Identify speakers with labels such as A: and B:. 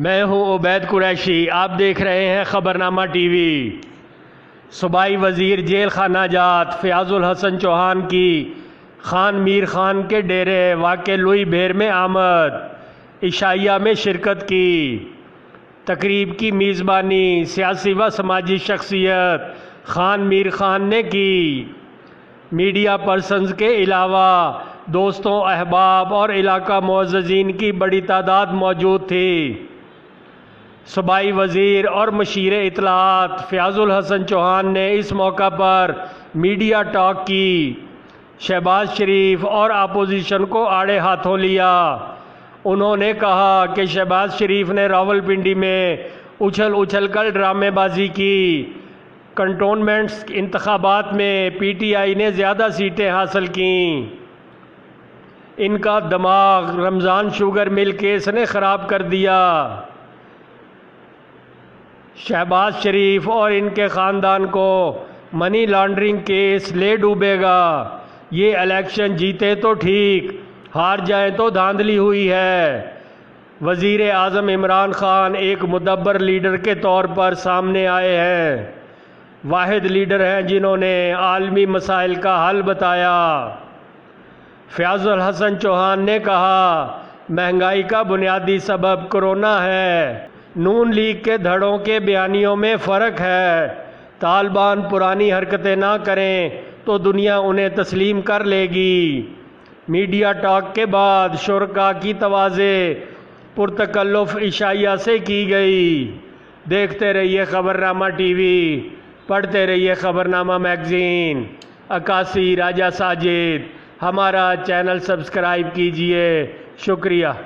A: मैं हूं उबैद कुरैशी। आप देख रहे हैं खबरनामा टीवी। सूबाई वजीर जेल खाना जात फयाजुल हसन चौहान की खान मीर खान के डेरे वाक़े लुई भेर में आमद, इशाइया में शिरकत की। तकरीब की मेज़बानी सियासी व समाजी शख्सियत खान मीर खान ने की। मीडिया पर्सन्स के अलावा दोस्तों, अहबाब और इलाका मुअज़्ज़ज़ीन की बड़ी तादाद मौजूद थी। सूबाई वज़ीर और मशीर इत्तलाआत फयाजुल हसन चौहान ने इस मौका पर मीडिया टॉक की। शहबाज शरीफ और अपोजिशन को आड़े हाथों लिया। उन्होंने कहा कि शहबाज शरीफ ने रावलपिंडी में उछल कर ड्रामेबाजी की। कंटोनमेंट्स इंतखाबात में पीटीआई ने ज़्यादा सीटें हासिल कीं। इनका दिमाग रमज़ान शुगर मिल केस ने ख़राब कर दिया। शहबाज शरीफ और इनके ख़ानदान को मनी लॉन्ड्रिंग केस ले डूबेगा। ये इलेक्शन जीते तो ठीक, हार जाए तो धांधली हुई है। वज़ीर आज़म इमरान खान एक मुदब्बर लीडर के तौर पर सामने आए हैं। वाहिद लीडर हैं जिन्होंने आलमी मसाइल का हल बताया। फयाजुल हसन चौहान ने कहा, महंगाई का बुनियादी सबब कोरोना है। नून लीग के धड़ों के बयानियों में फ़र्क है। तालिबान पुरानी हरकतें ना करें तो दुनिया उन्हें तस्लीम कर लेगी। मीडिया टॉक के बाद शुरका की तवाज़े पुरतकल्लुफ़ इशाइया से की गई। देखते रहिए खबरनामा टीवी, पढ़ते रहिए खबरनामा मैगज़ीन। अकासी राजा साजिद, हमारा चैनल सब्सक्राइब कीजिए। शुक्रिया।